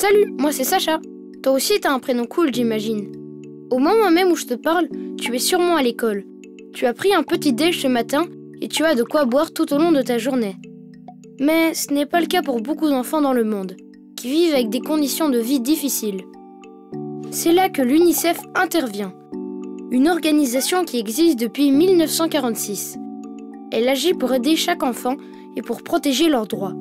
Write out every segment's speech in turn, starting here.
Salut, moi c'est Sacha. Toi aussi t'as un prénom cool, j'imagine. Au moment même où je te parle, tu es sûrement à l'école. Tu as pris un petit déj ce matin et tu as de quoi boire tout au long de ta journée. Mais ce n'est pas le cas pour beaucoup d'enfants dans le monde, qui vivent avec des conditions de vie difficiles. C'est là que l'UNICEF intervient, une organisation qui existe depuis 1946. Elle agit pour aider chaque enfant et pour protéger leurs droits.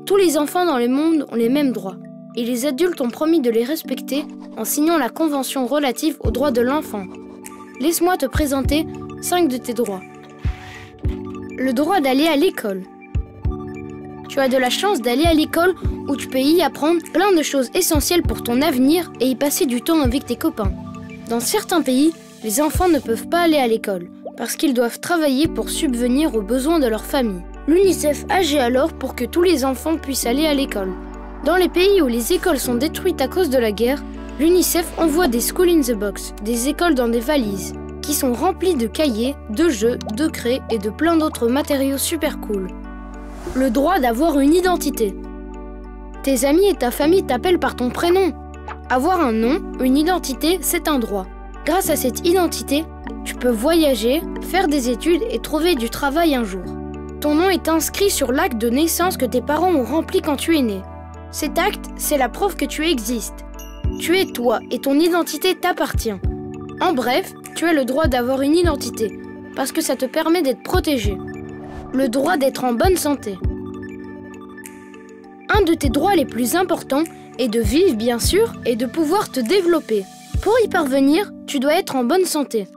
Tous les enfants dans le monde ont les mêmes droits, et les adultes ont promis de les respecter en signant la Convention relative aux droits de l'enfant. Laisse-moi te présenter 5 de tes droits. Le droit d'aller à l'école. Tu as de la chance d'aller à l'école où tu peux y apprendre plein de choses essentielles pour ton avenir et y passer du temps avec tes copains. Dans certains pays, les enfants ne peuvent pas aller à l'école parce qu'ils doivent travailler pour subvenir aux besoins de leur famille. L'UNICEF agit alors pour que tous les enfants puissent aller à l'école. Dans les pays où les écoles sont détruites à cause de la guerre, l'UNICEF envoie des School in the Box, des écoles dans des valises, qui sont remplies de cahiers, de jeux, de craies et de plein d'autres matériaux super cool. Le droit d'avoir une identité. Tes amis et ta famille t'appellent par ton prénom. Avoir un nom, une identité, c'est un droit. Grâce à cette identité, tu peux voyager, faire des études et trouver du travail un jour. Ton nom est inscrit sur l'acte de naissance que tes parents ont rempli quand tu es né. Cet acte, c'est la preuve que tu existes. Tu es toi et ton identité t'appartient. En bref, tu as le droit d'avoir une identité, parce que ça te permet d'être protégé. Le droit d'être en bonne santé. Un de tes droits les plus importants est de vivre, bien sûr, et de pouvoir te développer. Pour y parvenir, tu dois être en bonne santé.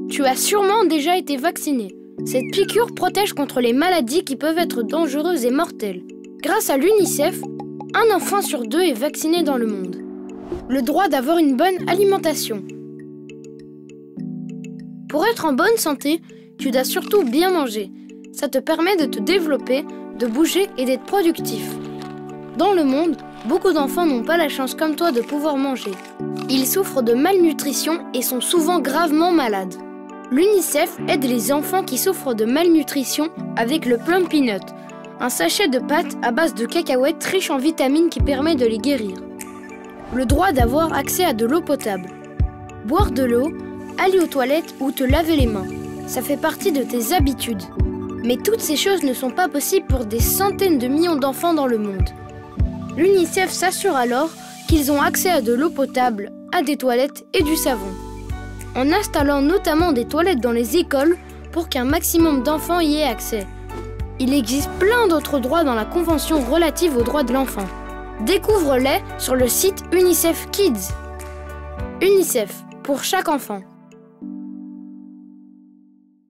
Tu as sûrement déjà été vacciné. Cette piqûre protège contre les maladies qui peuvent être dangereuses et mortelles. Grâce à l'UNICEF, un enfant sur 2 est vacciné dans le monde. Le droit d'avoir une bonne alimentation. Pour être en bonne santé, tu dois surtout bien manger. Ça te permet de te développer, de bouger et d'être productif. Dans le monde, beaucoup d'enfants n'ont pas la chance comme toi de pouvoir manger. Ils souffrent de malnutrition et sont souvent gravement malades. L'UNICEF aide les enfants qui souffrent de malnutrition avec le Plum Peanut, un sachet de pâte à base de cacahuètes riche en vitamines qui permet de les guérir. Le droit d'avoir accès à de l'eau potable. Boire de l'eau, aller aux toilettes ou te laver les mains, ça fait partie de tes habitudes. Mais toutes ces choses ne sont pas possibles pour des centaines de millions d'enfants dans le monde. L'UNICEF s'assure alors qu'ils ont accès à de l'eau potable, à des toilettes et du savon. En installant notamment des toilettes dans les écoles pour qu'un maximum d'enfants y aient accès. Il existe plein d'autres droits dans la Convention relative aux droits de l'enfant. Découvre-les sur le site UNICEF Kids. UNICEF, pour chaque enfant.